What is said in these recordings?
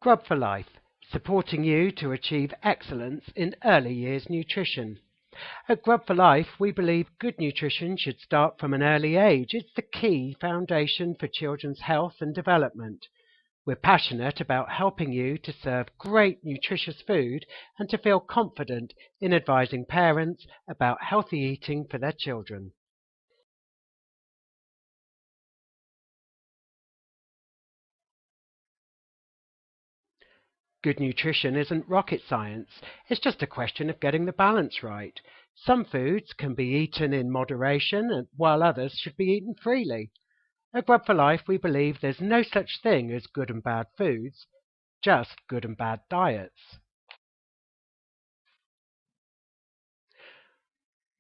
Grub for Life, supporting you to achieve excellence in early years nutrition. At Grub for Life, we believe good nutrition should start from an early age. It's the key foundation for children's health and development. We're passionate about helping you to serve great nutritious food and to feel confident in advising parents about healthy eating for their children. Good nutrition isn't rocket science. It's just a question of getting the balance right. Some foods can be eaten in moderation, while others should be eaten freely. At Grub for Life, we believe there's no such thing as good and bad foods, just good and bad diets.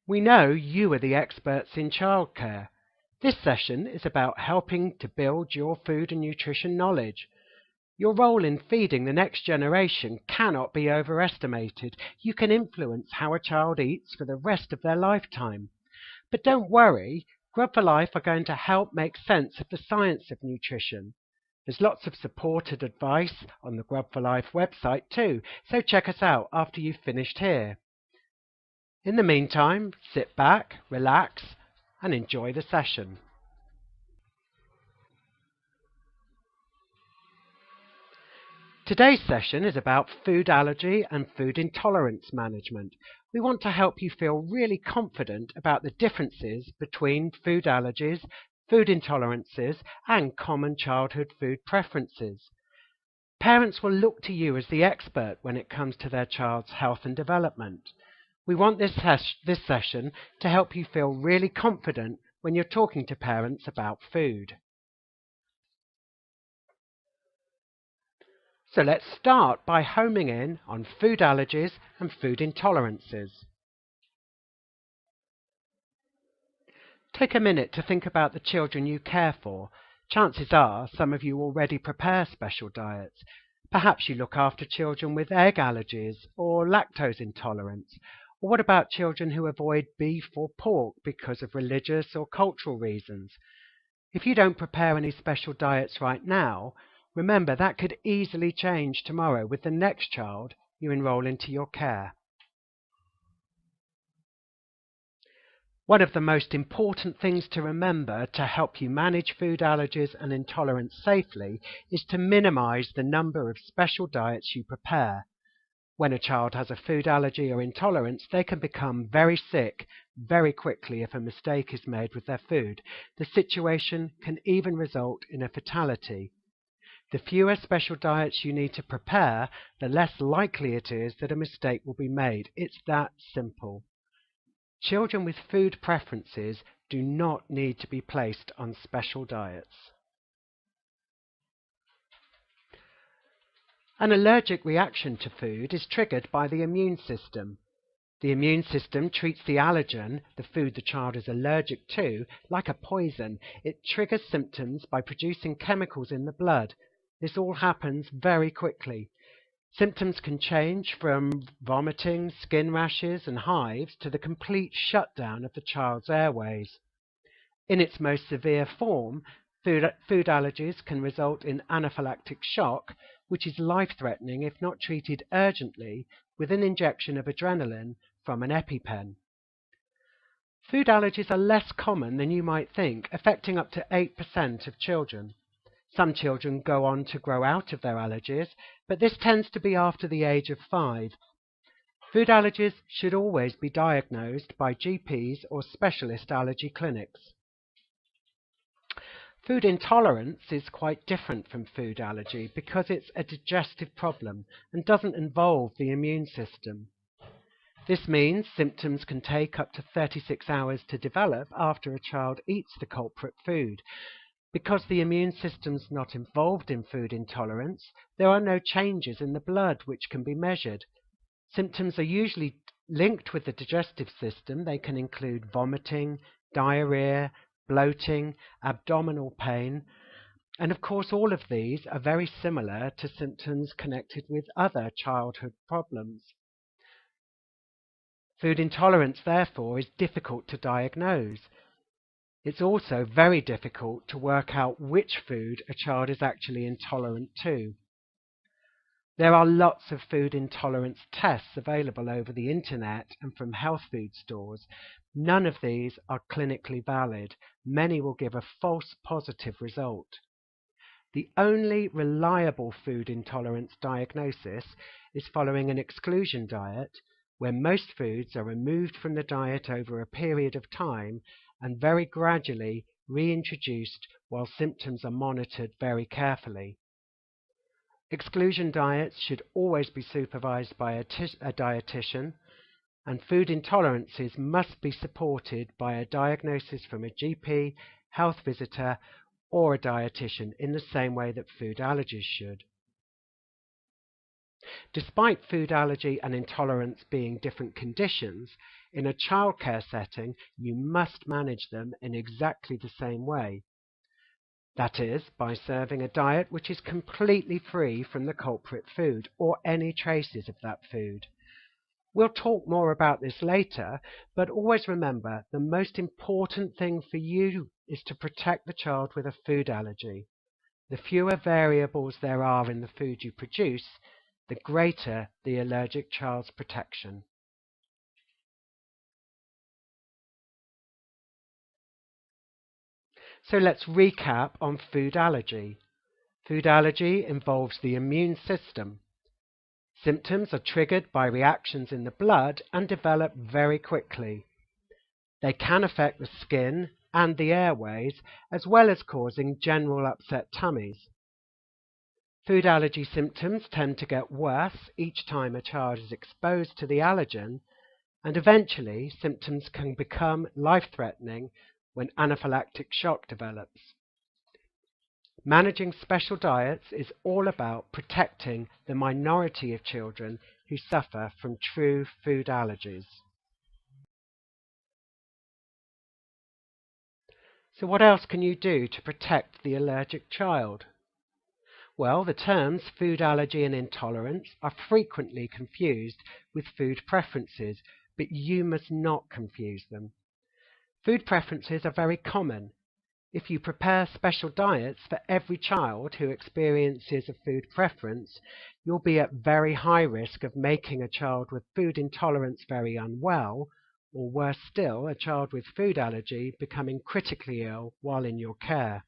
We know you are the experts in childcare. This session is about helping to build your food and nutrition knowledge. Your role in feeding the next generation cannot be overestimated. You can influence how a child eats for the rest of their lifetime. But don't worry, Grub for Life are going to help make sense of the science of nutrition. There's lots of supported advice on the Grub for Life website too, so check us out after you've finished here. In the meantime, sit back, relax, and enjoy the session. Today's session is about food allergy and food intolerance management. We want to help you feel really confident about the differences between food allergies, food intolerances, and common childhood food preferences. Parents will look to you as the expert when it comes to their child's health and development. We want this session to help you feel really confident when you're talking to parents about food. So let's start by homing in on food allergies and food intolerances. Take a minute to think about the children you care for. Chances are some of you already prepare special diets. Perhaps you look after children with egg allergies or lactose intolerance. Or what about children who avoid beef or pork because of religious or cultural reasons? If you don't prepare any special diets right now, remember that could easily change tomorrow with the next child you enroll into your care. One of the most important things to remember to help you manage food allergies and intolerance safely is to minimize the number of special diets you prepare. When a child has a food allergy or intolerance, they can become very sick very quickly if a mistake is made with their food. The situation can even result in a fatality. The fewer special diets you need to prepare, the less likely it is that a mistake will be made. It's that simple. Children with food preferences do not need to be placed on special diets. An allergic reaction to food is triggered by the immune system. The immune system treats the allergen, the food the child is allergic to, like a poison. It triggers symptoms by producing chemicals in the blood. This all happens very quickly. Symptoms can change from vomiting, skin rashes, and hives to the complete shutdown of the child's airways. In its most severe form, food allergies can result in anaphylactic shock, which is life-threatening if not treated urgently with an injection of adrenaline from an EpiPen. Food allergies are less common than you might think, affecting up to 8% of children. Some children go on to grow out of their allergies, but this tends to be after the age of 5. Food allergies should always be diagnosed by GPs or specialist allergy clinics. Food intolerance is quite different from food allergy because it's a digestive problem and doesn't involve the immune system. This means symptoms can take up to 36 hours to develop after a child eats the culprit food. Because the immune system's not involved in food intolerance, there are no changes in the blood which can be measured. Symptoms are usually linked with the digestive system. They can include vomiting, diarrhea, bloating, abdominal pain, and of course all of these are very similar to symptoms connected with other childhood problems. Food intolerance, therefore, is difficult to diagnose. It's also very difficult to work out which food a child is actually intolerant to. There are lots of food intolerance tests available over the internet and from health food stores. None of these are clinically valid. Many will give a false positive result. The only reliable food intolerance diagnosis is following an exclusion diet, where most foods are removed from the diet over a period of time and very gradually reintroduced while symptoms are monitored very carefully. Exclusion diets should always be supervised by a dietitian, and food intolerances must be supported by a diagnosis from a GP, health visitor, or a dietitian in the same way that food allergies should. Despite food allergy and intolerance being different conditions, in a childcare setting you must manage them in exactly the same way. That is, by serving a diet which is completely free from the culprit food or any traces of that food. We'll talk more about this later, but always remember the most important thing for you is to protect the child with a food allergy. The fewer variables there are in the food you produce, the greater the allergic child's protection. So let's recap on food allergy. Food allergy involves the immune system. Symptoms are triggered by reactions in the blood and develop very quickly. They can affect the skin and the airways, as well as causing general upset tummies. Food allergy symptoms tend to get worse each time a child is exposed to the allergen, and eventually symptoms can become life-threatening when anaphylactic shock develops. Managing special diets is all about protecting the minority of children who suffer from true food allergies. So what else can you do to protect the allergic child? Well, the terms food allergy and intolerance are frequently confused with food preferences, but you must not confuse them. Food preferences are very common. If you prepare special diets for every child who experiences a food preference, you'll be at very high risk of making a child with food intolerance very unwell, or worse still, a child with food allergy becoming critically ill while in your care.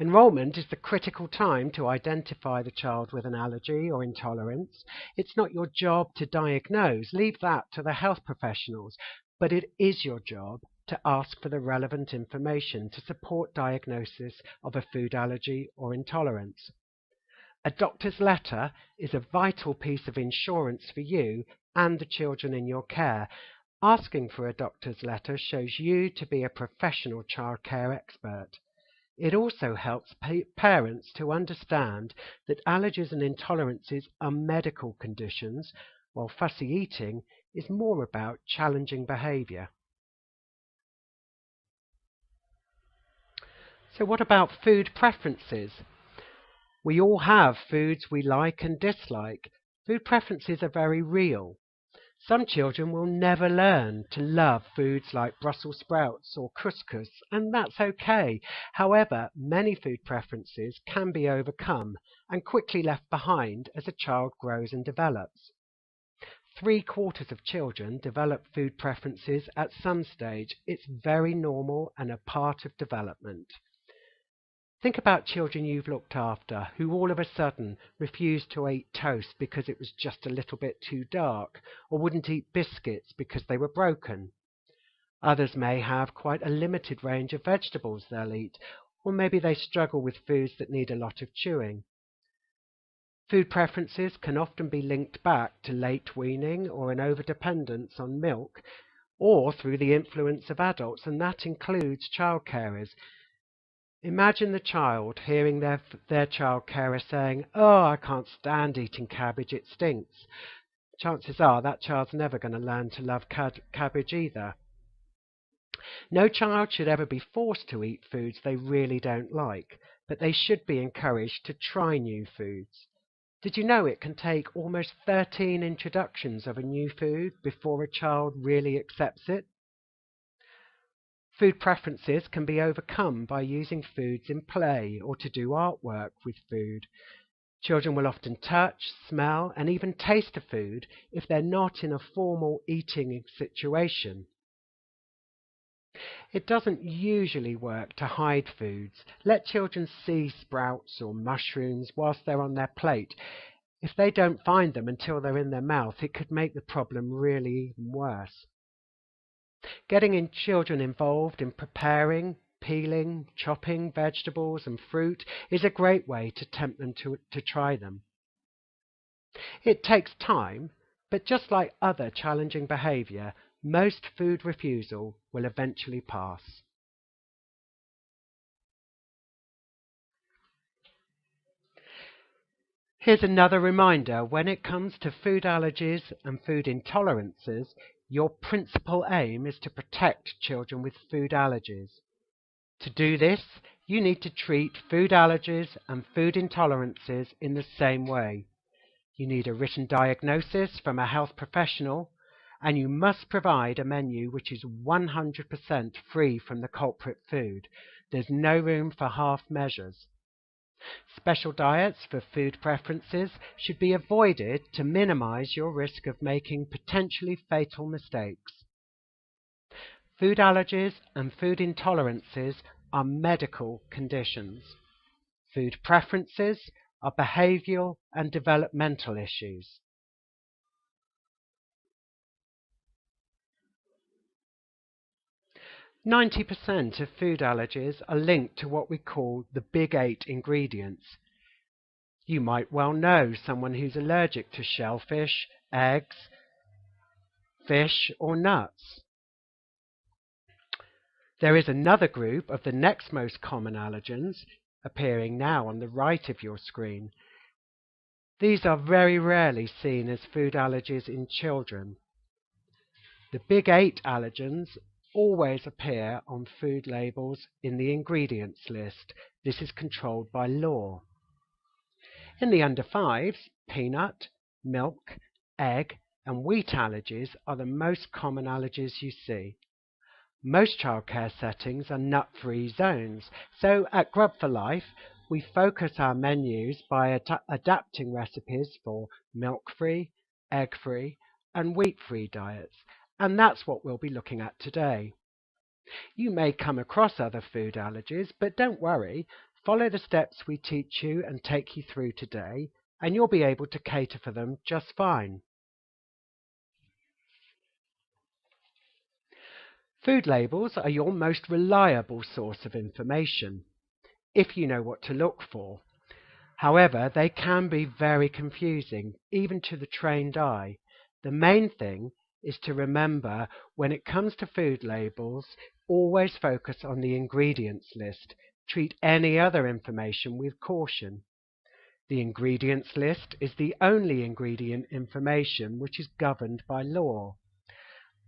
Enrollment is the critical time to identify the child with an allergy or intolerance. It's not your job to diagnose, leave that to the health professionals, but it is your job to ask for the relevant information to support diagnosis of a food allergy or intolerance. A doctor's letter is a vital piece of insurance for you and the children in your care. Asking for a doctor's letter shows you to be a professional childcare expert. It also helps parents to understand that allergies and intolerances are medical conditions, while fussy eating is more about challenging behaviour. So what about food preferences? We all have foods we like and dislike. Food preferences are very real. Some children will never learn to love foods like Brussels sprouts or couscous, and that's okay. However, many food preferences can be overcome and quickly left behind as a child grows and develops. 3/4 of children develop food preferences at some stage. It's very normal and a part of development. Think about children you've looked after who all of a sudden refused to eat toast because it was just a little bit too dark, or wouldn't eat biscuits because they were broken. Others may have quite a limited range of vegetables they'll eat, or maybe they struggle with foods that need a lot of chewing. Food preferences can often be linked back to late weaning or an overdependence on milk, or through the influence of adults, and that includes child carers. Imagine the child hearing their child carer saying, "Oh, I can't stand eating cabbage, it stinks." Chances are that child's never going to learn to love cabbage either. No child should ever be forced to eat foods they really don't like, but they should be encouraged to try new foods. Did you know it can take almost 13 introductions of a new food before a child really accepts it? Food preferences can be overcome by using foods in play or to do artwork with food. Children will often touch, smell, and even taste a food if they're not in a formal eating situation. It doesn't usually work to hide foods. Let children see sprouts or mushrooms whilst they're on their plate. If they don't find them until they're in their mouth, it could make the problem really even worse. Getting children involved in preparing, peeling, chopping vegetables and fruit is a great way to tempt them to try them. It takes time, but just like other challenging behaviour, most food refusal will eventually pass. Here's another reminder: when it comes to food allergies and food intolerances, your principal aim is to protect children with food allergies. To do this, you need to treat food allergies and food intolerances in the same way. You need a written diagnosis from a health professional, and you must provide a menu which is 100% free from the culprit food. There's no room for half measures. Special diets for food preferences should be avoided to minimize your risk of making potentially fatal mistakes. Food allergies and food intolerances are medical conditions. Food preferences are behavioral and developmental issues. "90% of food allergies are linked to what we call the big 8 ingredients. You might well know someone who's allergic to shellfish, eggs, fish, or nuts. There is another group of the next most common allergens, appearing now on the right of your screen. These are very rarely seen as food allergies in children. The big 8 allergens always appear on food labels in the ingredients list. This is controlled by law. In the under 5s, peanut, milk, egg, and wheat allergies are the most common allergies you see. Most childcare settings are nut-free zones, so at Grub for Life we focus our menus by adapting recipes for milk-free, egg-free, and wheat-free diets, and that's what we'll be looking at today. You may come across other food allergies, but don't worry. Follow the steps we teach you and take you through today, and you'll be able to cater for them just fine. Food labels are your most reliable source of information, if you know what to look for. However, they can be very confusing, even to the trained eye. The main thing is to remember, when it comes to food labels, always focus on the ingredients list. Treat any other information with caution. The ingredients list is the only ingredient information which is governed by law.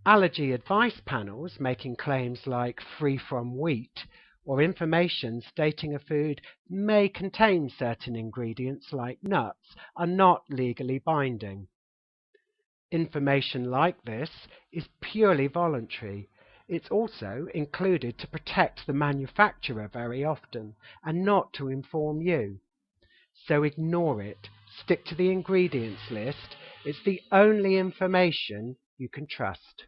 Allergy advice panels making claims like "free from wheat" or information stating a food may contain certain ingredients like nuts are not legally binding. Information like this is purely voluntary. It's also included to protect the manufacturer very often, and not to inform you. So ignore it. Stick to the ingredients list. It's the only information you can trust.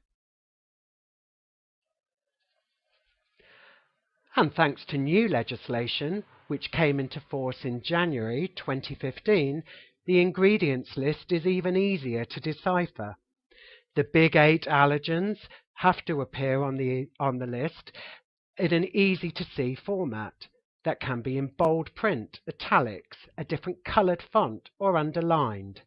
And thanks to new legislation, which came into force in January 2015, the ingredients list is even easier to decipher. The big 8 allergens have to appear on the list in an easy-to-see format that can be in bold print, italics, a different coloured font, or underlined.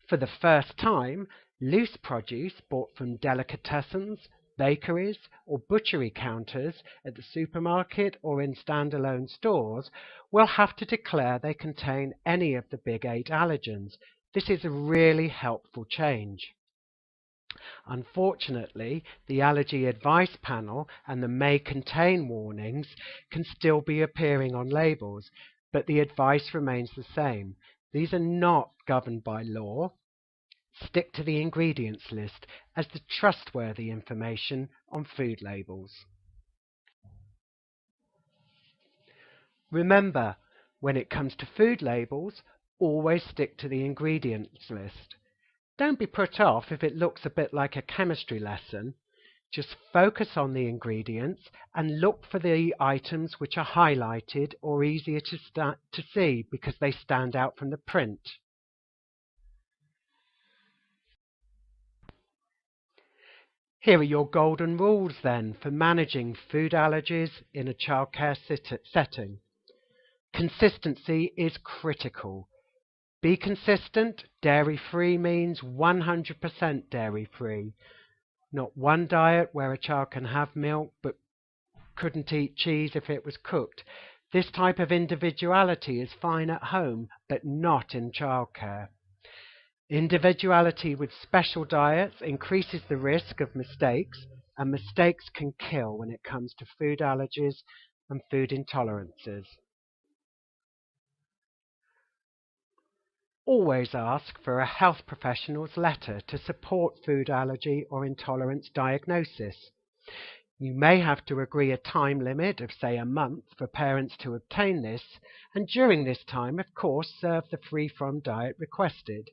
For the first time, loose produce bought from delicatessens, bakeries, or butchery counters at the supermarket or in standalone stores will have to declare they contain any of the big 8 allergens. This is a really helpful change. Unfortunately, the allergy advice panel and the may contain warnings can still be appearing on labels, but the advice remains the same. These are not governed by law. Stick to the ingredients list as the trustworthy information on food labels. Remember, when it comes to food labels, Always stick to the ingredients list. Don't be put off if it looks a bit like a chemistry lesson. Just focus on the ingredients and look for the items which are highlighted or easier to see because they stand out from the print. Here are your golden rules then for managing food allergies in a childcare setting. Consistency is critical. Be consistent. Dairy-free means 100% dairy-free. Not one diet where a child can have milk but couldn't eat cheese if it was cooked. This type of individuality is fine at home, but not in childcare. Individuality with special diets increases the risk of mistakes, and mistakes can kill when it comes to food allergies and food intolerances. Always ask for a health professional's letter to support food allergy or intolerance diagnosis. You may have to agree a time limit of, say, a month for parents to obtain this, and during this time, of course, serve the free-from diet requested.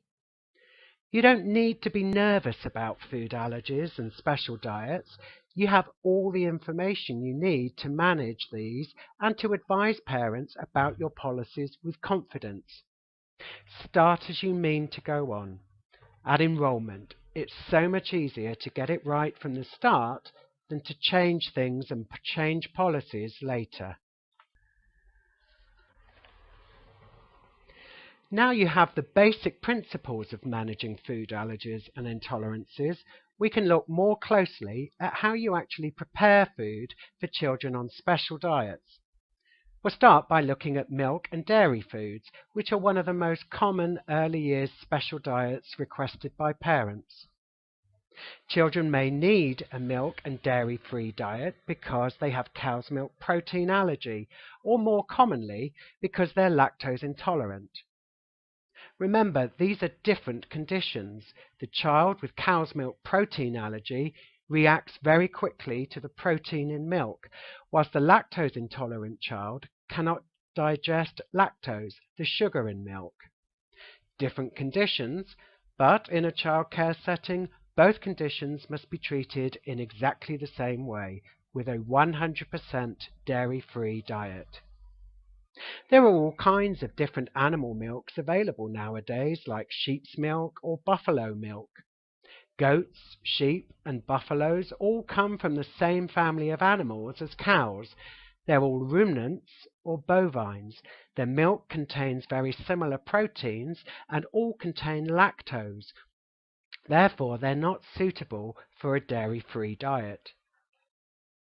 You don't need to be nervous about food allergies and special diets. You have all the information you need to manage these and to advise parents about your policies with confidence. Start as you mean to go on. At enrolment, it's so much easier to get it right from the start than to change things and change policies later. Now you have the basic principles of managing food allergies and intolerances, we can look more closely at how you actually prepare food for children on special diets. We'll start by looking at milk and dairy foods, which are one of the most common early years special diets requested by parents. Children may need a milk and dairy-free diet because they have cow's milk protein allergy, or more commonly, because they're lactose intolerant. Remember, these are different conditions. The child with cow's milk protein allergy reacts very quickly to the protein in milk, whilst the lactose intolerant child cannot digest lactose, the sugar in milk. Different conditions, but in a childcare setting, both conditions must be treated in exactly the same way, with a 100% dairy-free diet. There are all kinds of different animal milks available nowadays, like sheep's milk or buffalo milk. Goats, sheep, and buffaloes all come from the same family of animals as cows. They're all ruminants or bovines. Their milk contains very similar proteins and all contain lactose. Therefore, they're not suitable for a dairy-free diet.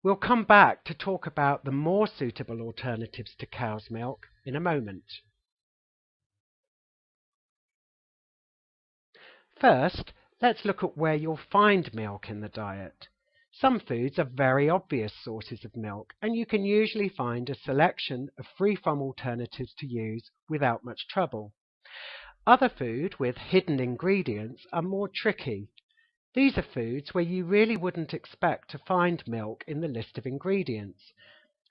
We'll come back to talk about the more suitable alternatives to cow's milk in a moment. First, let's look at where you'll find milk in the diet. Some foods are very obvious sources of milk, and you can usually find a selection of free-from alternatives to use without much trouble. Other food with hidden ingredients are more tricky. These are foods where you really wouldn't expect to find milk in the list of ingredients.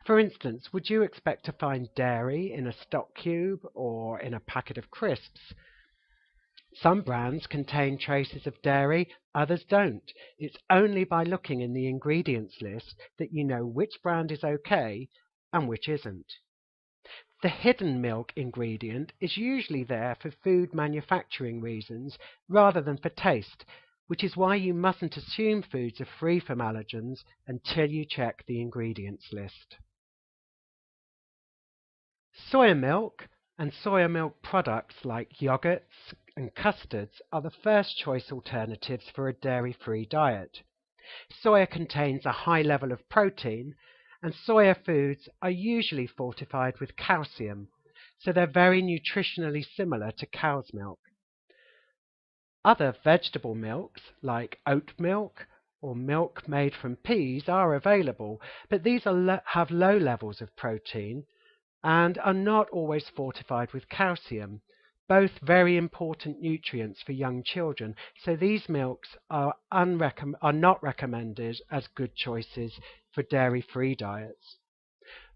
For instance, would you expect to find dairy in a stock cube or in a packet of crisps? Some brands contain traces of dairy, others don't. It's only by looking in the ingredients list that you know which brand is okay and which isn't. The hidden milk ingredient is usually there for food manufacturing reasons rather than for taste, which is why you mustn't assume foods are free from allergens until you check the ingredients list. Soya milk and soya milk products like yogurts and custards are the first choice alternatives for a dairy-free diet. Soya contains a high level of protein, and soya foods are usually fortified with calcium, so they're very nutritionally similar to cow's milk. Other vegetable milks, like oat milk or milk made from peas, are available, but these have low levels of protein and are not always fortified with calcium, both very important nutrients for young children, so these milks are not recommended as good choices for dairy-free diets.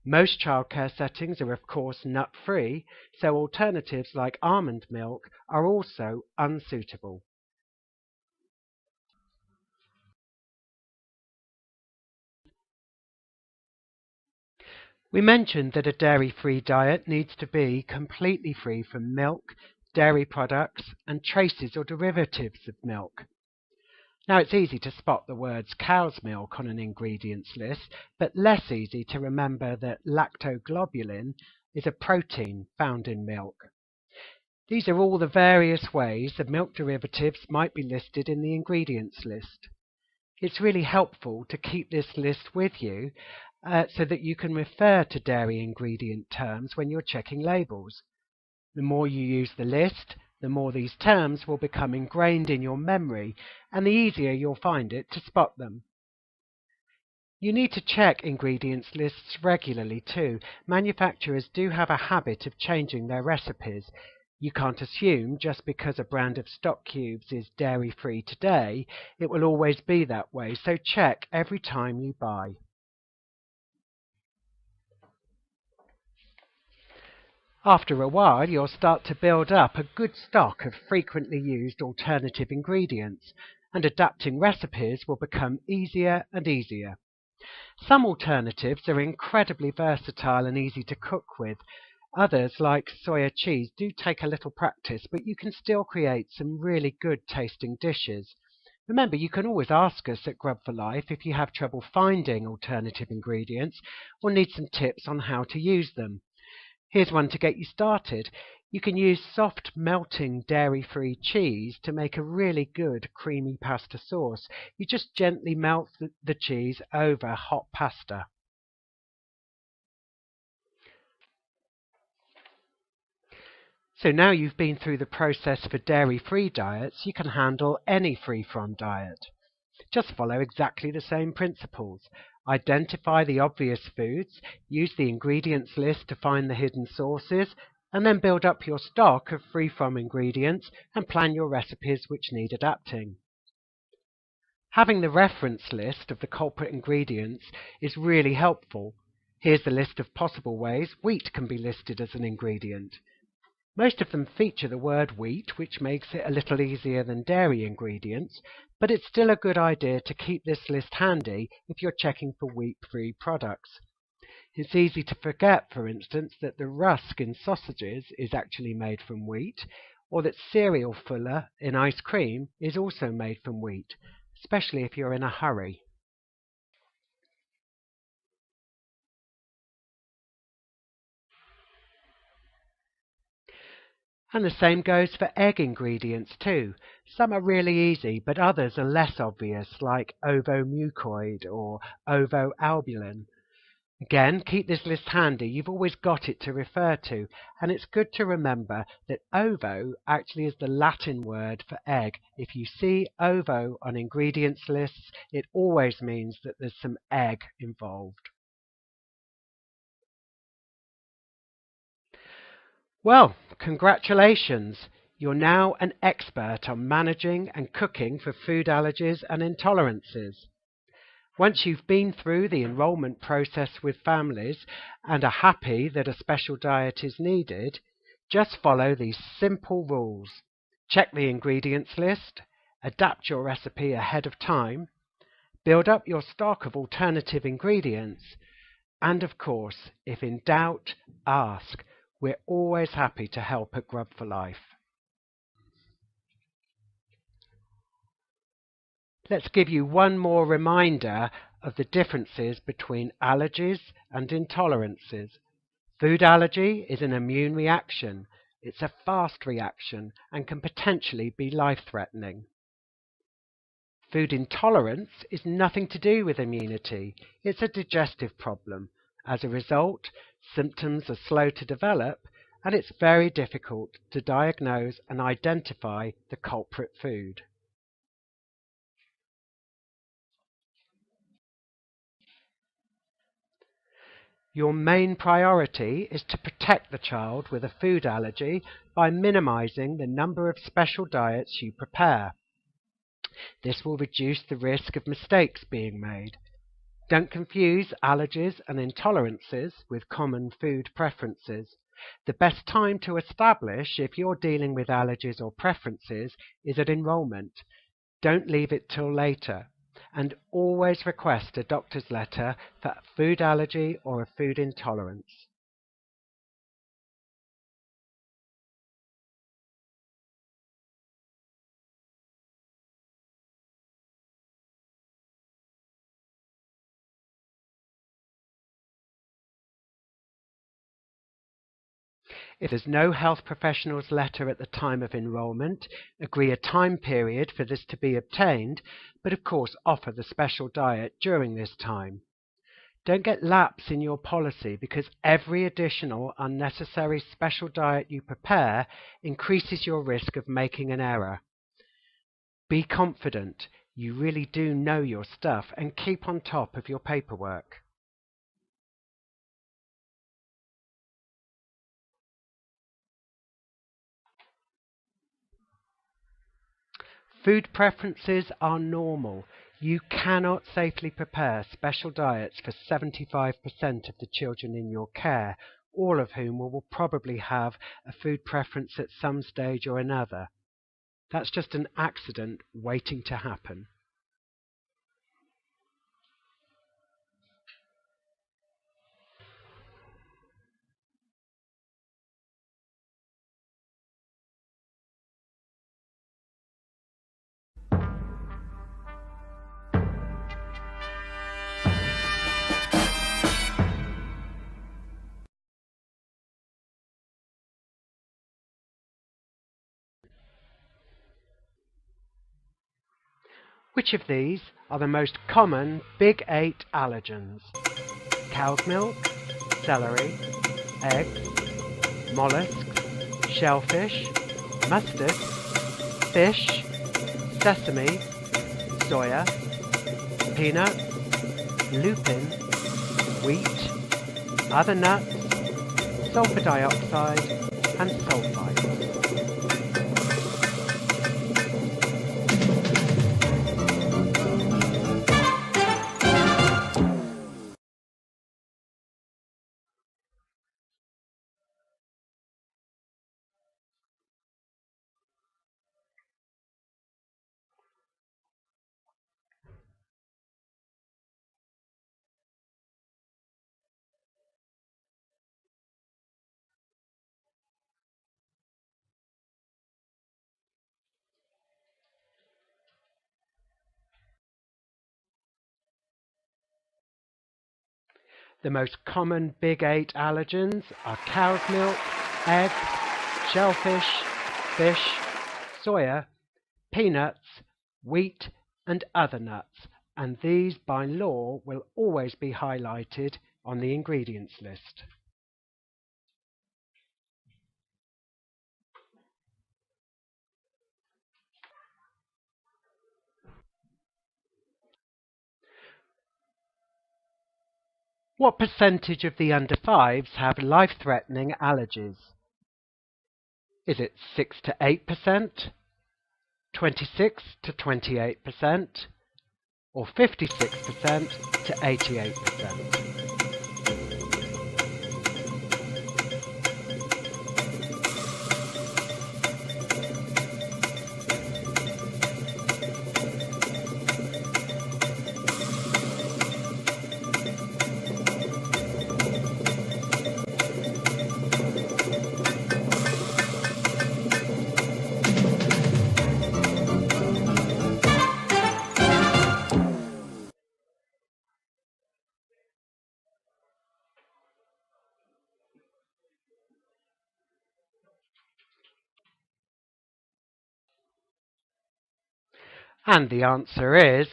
Most childcare settings are of course nut-free, so alternatives like almond milk are also unsuitable. We mentioned that a dairy-free diet needs to be completely free from milk, dairy products, and traces or derivatives of milk. Now it's easy to spot the words cow's milk on an ingredients list, but less easy to remember that lactoglobulin is a protein found in milk. These are all the various ways that milk derivatives might be listed in the ingredients list. It's really helpful to keep this list with you so that you can refer to dairy ingredient terms when you're checking labels. The more you use the list, the more these terms will become ingrained in your memory, and the easier you'll find it to spot them. You need to check ingredients lists regularly too. Manufacturers do have a habit of changing their recipes. You can't assume just because a brand of stock cubes is dairy-free today, it will always be that way, so check every time you buy. After a while, you'll start to build up a good stock of frequently used alternative ingredients, and adapting recipes will become easier and easier. Some alternatives are incredibly versatile and easy to cook with. Others, like soya cheese, do take a little practice, but you can still create some really good tasting dishes. Remember, you can always ask us at Grub for Life if you have trouble finding alternative ingredients or need some tips on how to use them. Here's one to get you started. You can use soft melting dairy-free cheese to make a really good creamy pasta sauce. You just gently melt the cheese over hot pasta. So now you've been through the process for dairy-free diets, you can handle any free-from diet. Just follow exactly the same principles. Identify the obvious foods, use the ingredients list to find the hidden sources, and then build up your stock of free-from ingredients and plan your recipes which need adapting. Having the reference list of the culprit ingredients is really helpful. Here's the list of possible ways wheat can be listed as an ingredient. Most of them feature the word wheat, which makes it a little easier than dairy ingredients, but it's still a good idea to keep this list handy if you're checking for wheat-free products. It's easy to forget, for instance, that the rusk in sausages is actually made from wheat, or that cereal fuller in ice cream is also made from wheat, especially if you're in a hurry. And the same goes for egg ingredients too. Some are really easy, but others are less obvious, like ovomucoid or ovoalbumin. Again, keep this list handy. You've always got it to refer to, and it's good to remember that ovo actually is the Latin word for egg. If you see ovo on ingredients lists, it always means that there's some egg involved. Well, congratulations! You're now an expert on managing and cooking for food allergies and intolerances. Once you've been through the enrolment process with families and are happy that a special diet is needed, just follow these simple rules. Check the ingredients list, adapt your recipe ahead of time, build up your stock of alternative ingredients, and of course, if in doubt, ask. We're always happy to help at Grub for Life. Let's give you one more reminder of the differences between allergies and intolerances. Food allergy is an immune reaction. It's a fast reaction and can potentially be life-threatening. Food intolerance is nothing to do with immunity. It's a digestive problem. As a result, symptoms are slow to develop, and it's very difficult to diagnose and identify the culprit food. Your main priority is to protect the child with a food allergy by minimizing the number of special diets you prepare. This will reduce the risk of mistakes being made. Don't confuse allergies and intolerances with common food preferences. The best time to establish if you're dealing with allergies or preferences is at enrolment. Don't leave it till later. And always request a doctor's letter for food allergy or a food intolerance. If there's no health professional's letter at the time of enrolment, agree a time period for this to be obtained, but of course offer the special diet during this time. Don't get lapse in your policy because every additional unnecessary special diet you prepare increases your risk of making an error. Be confident you really do know your stuff and keep on top of your paperwork. Food preferences are normal. You cannot safely prepare special diets for 75% of the children in your care, all of whom will probably have a food preference at some stage or another. That's just an accident waiting to happen. Which of these are the most common Big 8 allergens? Cow's milk, celery, eggs, mollusks, shellfish, mustard, fish, sesame, soya, peanuts, lupin, wheat, other nuts, sulfur dioxide, and sulfites. The most common Big 8 allergens are cow's milk, eggs, shellfish, fish, soya, peanuts, wheat, and other nuts, and these by law will always be highlighted on the ingredients list. What percentage of the under 5s have life-threatening allergies? Is it 6 to 8%, 26 to 28%, or 56% to 88%? And the answer is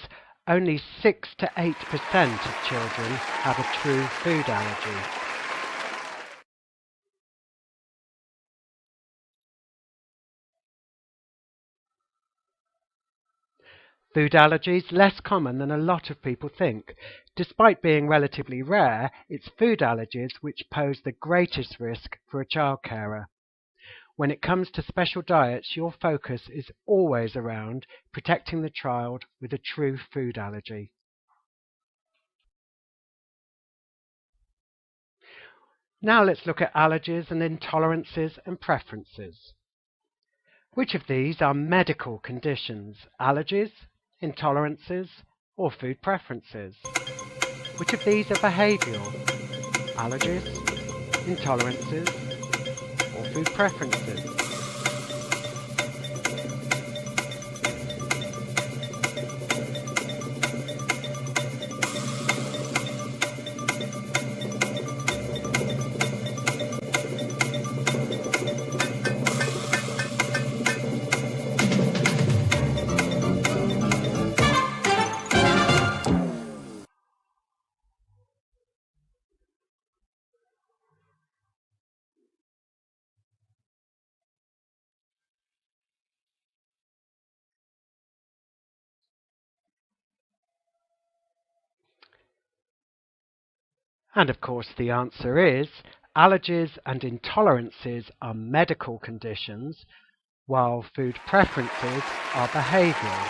only 6 to 8% of children have a true food allergy. Food allergies less common than a lot of people think. Despite being relatively rare, it's food allergies which pose the greatest risk for a child carer. When it comes to special diets, your focus is always around protecting the child with a true food allergy. Now let's look at allergies and intolerances and preferences. Which of these are medical conditions? Allergies, intolerances, or food preferences? Which of these are behavioural? Allergies, intolerances, or food preferences? And of course the answer is allergies and intolerances are medical conditions, while food preferences are behavioural.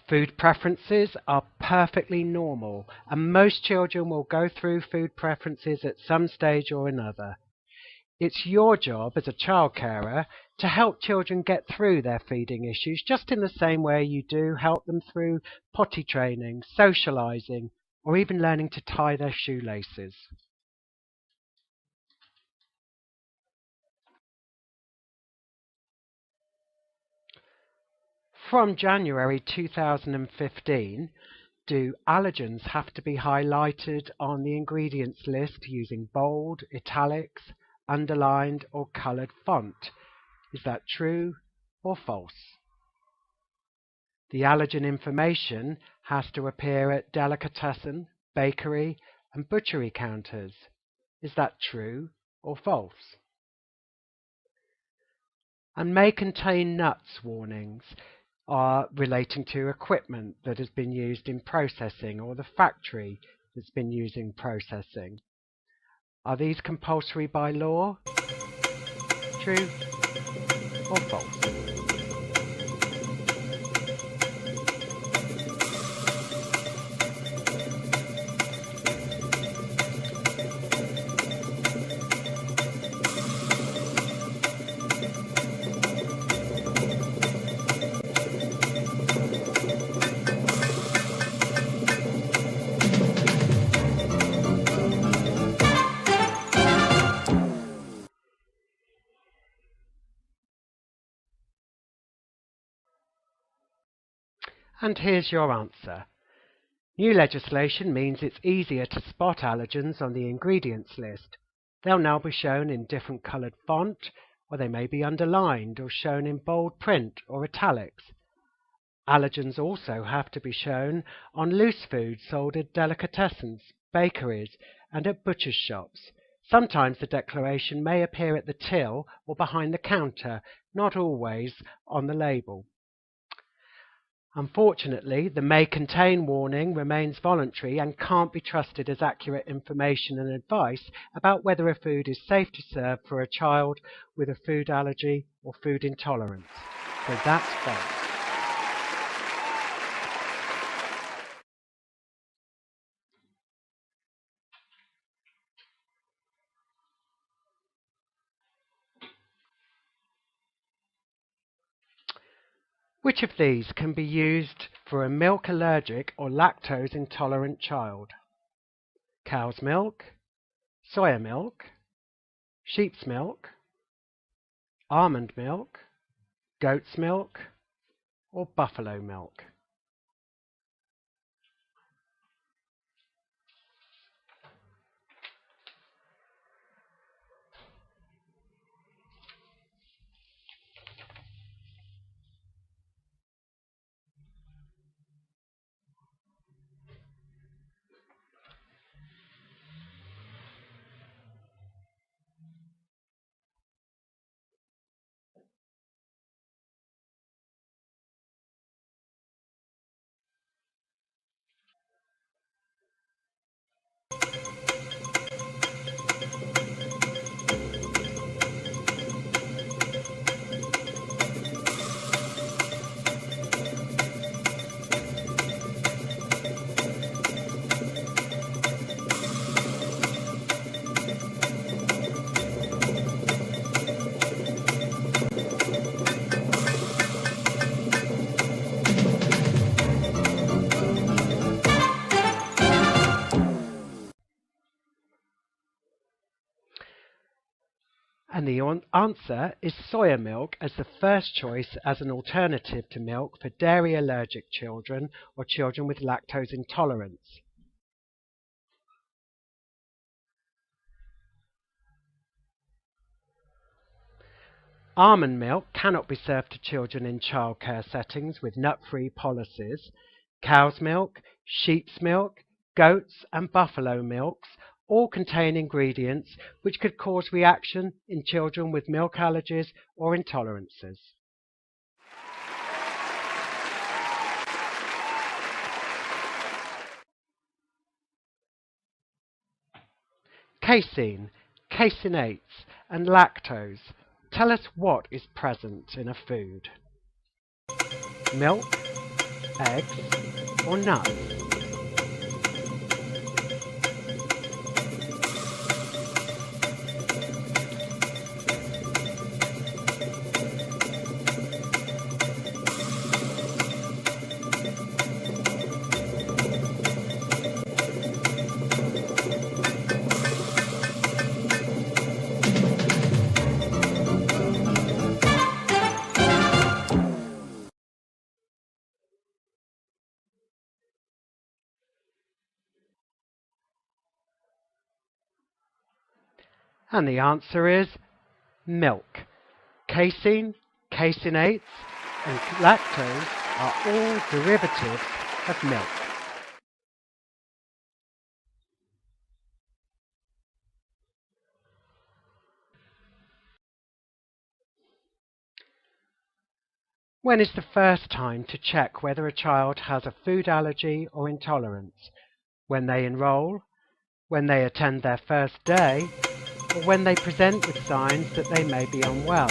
Food preferences are perfectly normal, and most children will go through food preferences at some stage or another. It's your job as a child carer to help children get through their feeding issues just in the same way you do help them through potty training, socialising, or even learning to tie their shoelaces. From January 2015, do allergens have to be highlighted on the ingredients list using bold, italics, underlined or coloured font? Is that true or false? The allergen information has to appear at delicatessen, bakery and butchery counters. Is that true or false? And may contain nuts warnings are relating to equipment that has been used in processing or the factory that's been using processing. Are these compulsory by law? True or false? And here's your answer. New legislation means it's easier to spot allergens on the ingredients list. They'll now be shown in different coloured font, or they may be underlined or shown in bold print or italics. Allergens also have to be shown on loose food sold at delicatessens, bakeries and at butchers' shops. Sometimes the declaration may appear at the till or behind the counter, not always on the label. Unfortunately, the may contain warning remains voluntary and can't be trusted as accurate information and advice about whether a food is safe to serve for a child with a food allergy or food intolerance. So that's false. Which of these can be used for a milk allergic or lactose intolerant child? Cow's milk, soya milk, sheep's milk, almond milk, goat's milk, or buffalo milk? the answer is soya milk as the first choice as an alternative to milk for dairy allergic children or children with lactose intolerance. Almond milk cannot be served to children in childcare settings with nut-free policies. Cow's milk, sheep's milk, goats and buffalo milks all contain ingredients which could cause reaction in children with milk allergies or intolerances. Casein, caseinates and lactose. Tell us what is present in a food. Milk, eggs or nuts? And the answer is milk. Casein, caseinates and lactose are all derivatives of milk. When is the first time to check whether a child has a food allergy or intolerance? When they enroll, when they attend their first day, or when they present with signs that they may be unwell?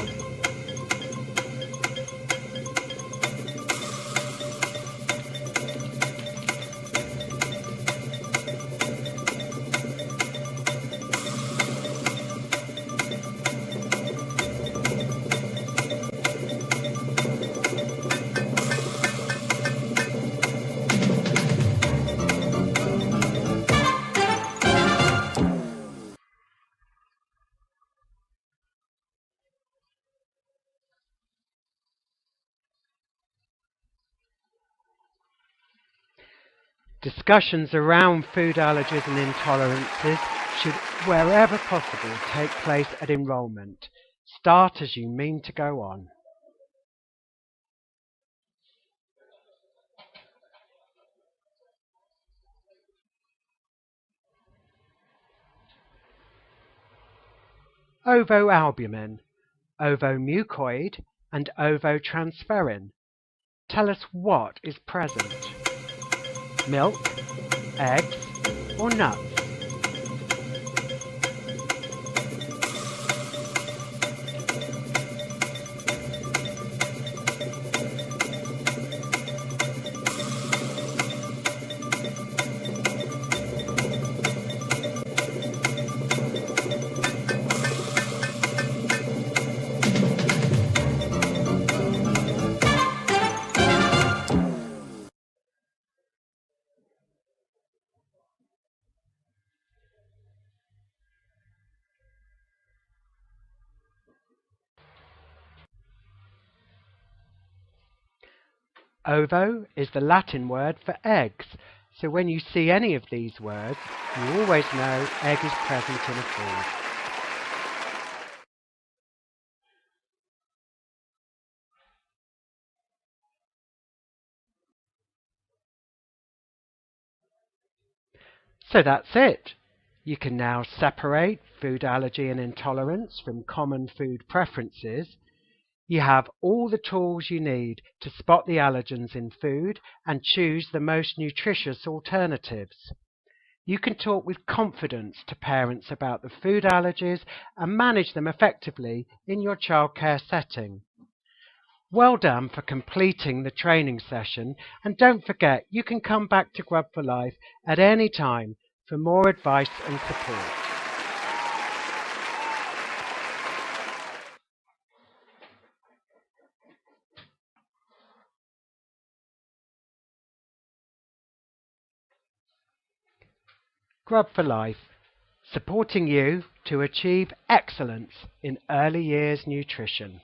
Discussions around food allergies and intolerances should, wherever possible, take place at enrolment. Start as you mean to go on. Ovoalbumin, ovomucoid and ovotransferrin. Tell us what is present. Milk, eggs or nuts? Ovo is the Latin word for eggs, so when you see any of these words, you always know egg is present in a food. So that's it. You can now separate food allergy and intolerance from common food preferences. You have all the tools you need to spot the allergens in food and choose the most nutritious alternatives. You can talk with confidence to parents about the food allergies and manage them effectively in your childcare setting. Well done for completing the training session, and don't forget you can come back to Grub for Life at any time for more advice and support. Grub for Life. supporting you to achieve excellence in early years nutrition.